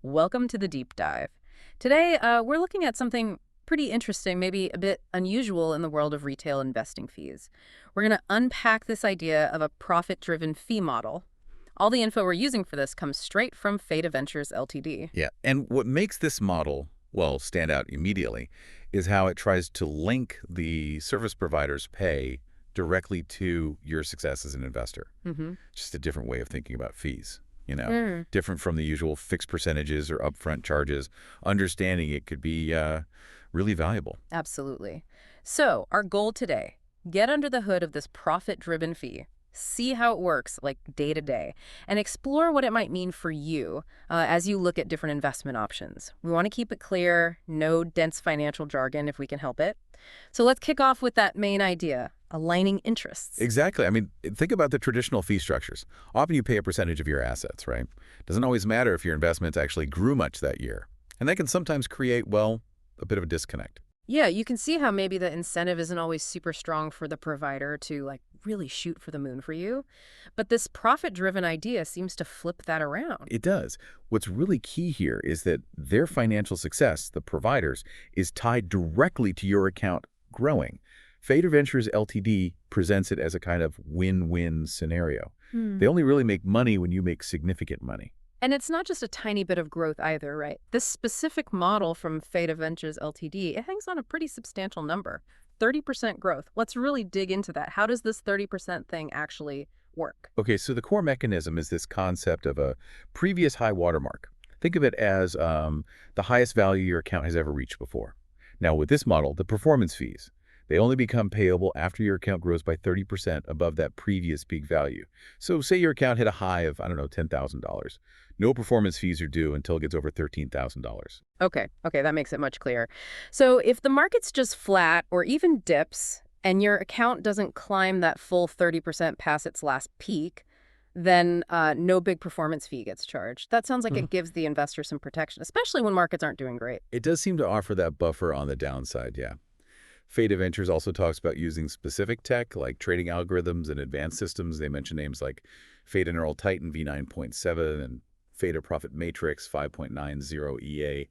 Welcome to the deep dive. Today, we're looking at something pretty interesting, maybe a bit unusual in the world of retail investing fees. We're going to unpack this idea of a profit-driven fee model. All the info we're using for this comes straight from Faida Ventures LTD. Yeah, and what makes this model, well, stand out immediately is how it tries to link the service provider's pay directly to your success as an investor. Mm-hmm. Just a different way of thinking about fees, Mm. different from the usual fixed percentages or upfront charges. Understanding it could be really valuable. Absolutely. So, our goal today, get under the hood of this profit-driven fee, see how it works, like day to day, and explore what it might mean for you as you look at different investment options. We want to keep it clear, no dense financial jargon if we can help it. So let's kick off with that main idea, aligning interests. Exactly. I mean, think about the traditional fee structures. Often you pay a percentage of your assets, right? Doesn't always matter if your investments actually grew much that year. And that can sometimes create, well, a bit of a disconnect. Yeah, you can see how maybe the incentive isn't always super strong for the provider to really shoot for the moon for you. But this profit-driven idea seems to flip that around. It does. What's really key here is that their financial success, the providers, is tied directly to your account growing. Faida Ventures LTD presents it as a kind of win-win scenario. Hmm. They only really make money when you make significant money. And it's not just a tiny bit of growth either, right? This specific model from Faida Ventures LTD, it hangs on a pretty substantial number, 30% growth. Let's really dig into that. How does this 30% thing actually work? Okay, so the core mechanism is this concept of a previous high watermark. Think of it as the highest value your account has ever reached before. Now, with this model, the performance fees, they only become payable after your account grows by 30% above that previous peak value. So say your account hit a high of, I don't know, $10,000. No performance fees are due until it gets over $13,000. Okay, that makes it much clearer. So if the market's just flat or even dips and your account doesn't climb that full 30% past its last peak, then no big performance fee gets charged. That sounds like it gives the investor some protection, especially when markets aren't doing great. It does seem to offer that buffer on the downside, yeah. Faida Ventures also talks about using specific tech like trading algorithms and advanced systems. They mention names like Faida Neural Titan v9.7 and Faida Profit Matrix 5.90 EA.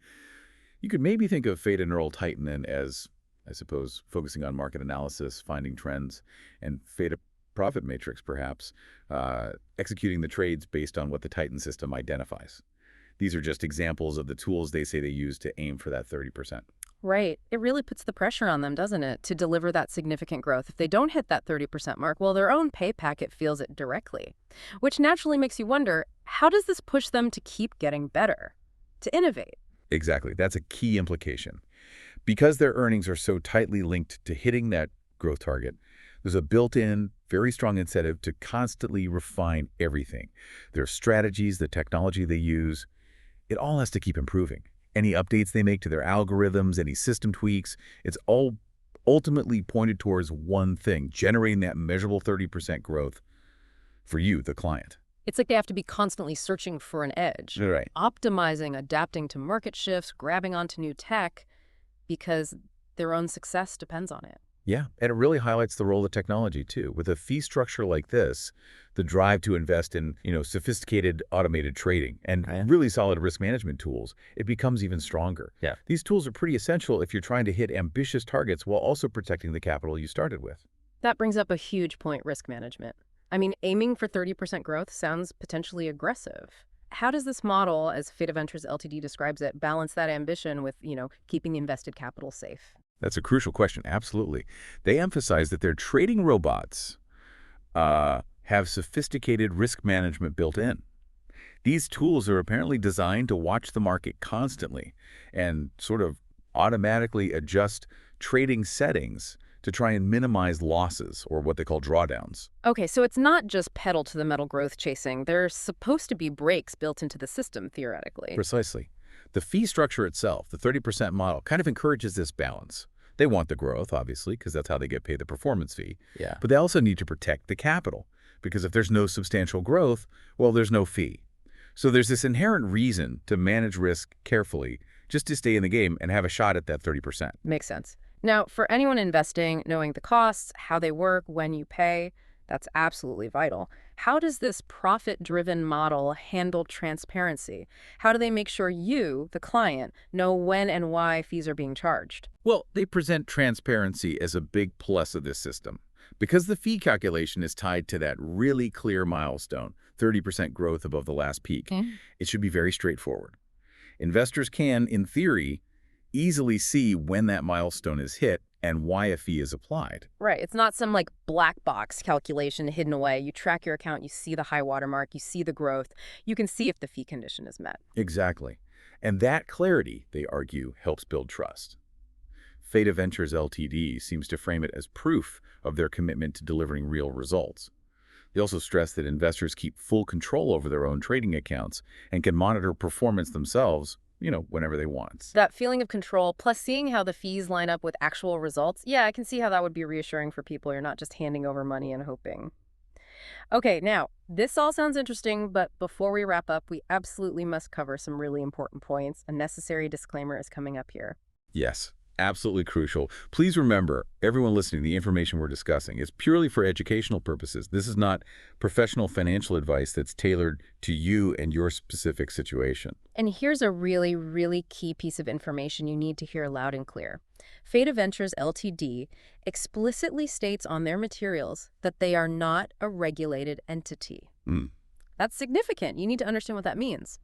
You could maybe think of Faida Neural Titan then as, I suppose, focusing on market analysis, finding trends, and Faida Profit Matrix, perhaps, executing the trades based on what the Titan system identifies. These are just examples of the tools they say they use to aim for that 30%. Right. It really puts the pressure on them, doesn't it, to deliver that significant growth. If they don't hit that 30% mark, well, their own pay packet feels it directly, which naturally makes you wonder, how does this push them to keep getting better, to innovate? Exactly. That's a key implication. Because their earnings are so tightly linked to hitting that growth target, there's a built-in, very strong incentive to constantly refine everything. Their strategies, the technology they use, it all has to keep improving. Any updates they make to their algorithms, any system tweaks, it's all ultimately pointed towards one thing, generating that measurable 30% growth for you, the client. It's like they have to be constantly searching for an edge, Right. optimizing, adapting to market shifts, grabbing onto new tech, because their own success depends on it. Yeah, and it really highlights the role of technology, too. With a fee structure like this, the drive to invest in, sophisticated automated trading and really solid risk management tools, it becomes even stronger. Yeah. These tools are pretty essential if you're trying to hit ambitious targets while also protecting the capital you started with. That brings up a huge point, risk management. I mean, aiming for 30% growth sounds potentially aggressive. How does this model, as Faida Ventures LTD describes it, balance that ambition with, keeping the invested capital safe? That's a crucial question, absolutely. They emphasize that their trading robots have sophisticated risk management built in. These tools are apparently designed to watch the market constantly and sort of automatically adjust trading settings to try and minimize losses, or what they call drawdowns. Okay, so it's not just pedal to the metal growth chasing. There's supposed to be brakes built into the system, theoretically. Precisely. The fee structure itself, the 30% model, kind of encourages this balance. They want the growth, obviously, because that's how they get paid the performance fee. Yeah. But they also need to protect the capital, because if there's no substantial growth, well, there's no fee. So there's this inherent reason to manage risk carefully, just to stay in the game and have a shot at that 30%. Makes sense. Now, for anyone investing, knowing the costs, how they work, when you pay, that's absolutely vital. How does this profit-driven model handle transparency? How do they make sure you, the client, know when and why fees are being charged? Well, they present transparency as a big plus of this system. Because the fee calculation is tied to that really clear milestone, 30% growth above the last peak, Mm. it should be very straightforward. Investors can, in theory, easily see when that milestone is hit and why a fee is applied. Right. It's not some like black box calculation hidden away. You track your account, you see the high watermark, you see the growth. You can see if the fee condition is met. Exactly. And that clarity, they argue, helps build trust. Faida Ventures LTD seems to frame it as proof of their commitment to delivering real results. They also stress that investors keep full control over their own trading accounts and can monitor performance themselves, whenever they want. That feeling of control, plus seeing how the fees line up with actual results, yeah, I can see how that would be reassuring for people. You're not just handing over money and hoping. Okay, now, this all sounds interesting, but before we wrap up, we absolutely must cover some really important points. A necessary disclaimer is coming up here. Yes, absolutely crucial. Please remember, everyone listening, the information we're discussing is purely for educational purposes. This is not professional financial advice that's tailored to you and your specific situation. And here's a really, really key piece of information you need to hear loud and clear. Faida Ventures LTD explicitly states on their materials that they are not a regulated entity. Mm. That's significant. You need to understand what that means.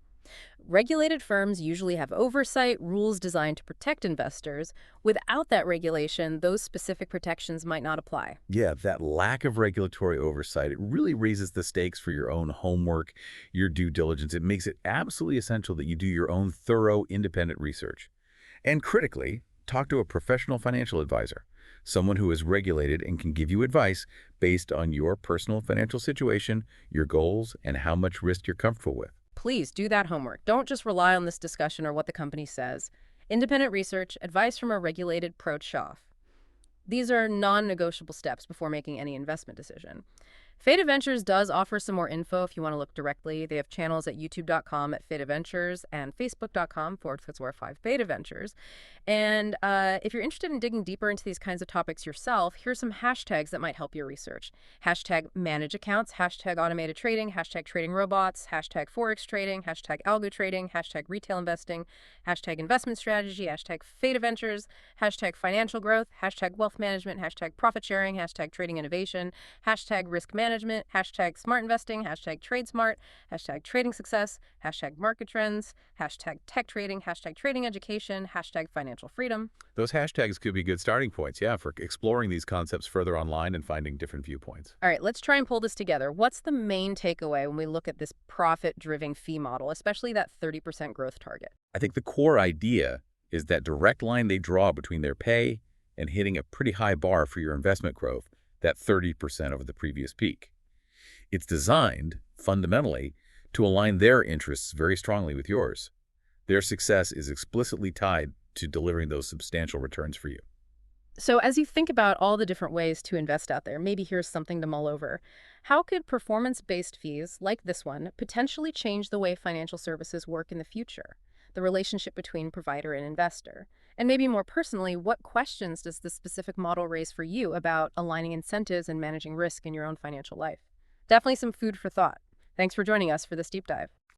Regulated firms usually have oversight, rules designed to protect investors. Without that regulation, those specific protections might not apply. Yeah, that lack of regulatory oversight, it really raises the stakes for your own homework, your due diligence. It makes it absolutely essential that you do your own thorough, independent research. And critically, talk to a professional financial advisor, someone who is regulated and can give you advice based on your personal financial situation, your goals, and how much risk you're comfortable with. Please do that homework. Don't just rely on this discussion or what the company says. Independent research, advice from a regulated pro shop. These are non-negotiable steps before making any investment decision. Faida Ventures does offer some more info if you want to look directly. They have channels at youtube.com/Faida Ventures and facebook.com/5 Ventures. And if you're interested in digging deeper into these kinds of topics yourself, here's some hashtags that might help your research. Hashtag manage accounts, hashtag automated trading, hashtag trading robots, hashtag forex trading, hashtag algo trading, hashtag retail investing, hashtag investment strategy, hashtag Faida Ventures, hashtag financial growth, hashtag wealth management, hashtag profit sharing, hashtag trading innovation, hashtag risk management, hashtag smart investing, hashtag trade smart, hashtag trading success, hashtag market trends, hashtag tech trading, hashtag trading education, hashtag financial freedom. Those hashtags could be good starting points, yeah, for exploring these concepts further online and finding different viewpoints. All right, let's try and pull this together. What's the main takeaway when we look at this profit-driven fee model, especially that 30% growth target? I think the core idea is that direct line they draw between their pay and hitting a pretty high bar for your investment growth, that 30% over the previous peak. It's designed, fundamentally, to align their interests very strongly with yours. Their success is explicitly tied to delivering those substantial returns for you. So as you think about all the different ways to invest out there, maybe here's something to mull over. How could performance-based fees, like this one, potentially change the way financial services work in the future? The relationship between provider and investor? And maybe more personally, what questions does this specific model raise for you about aligning incentives and managing risk in your own financial life? Definitely some food for thought. Thanks for joining us for this deep dive.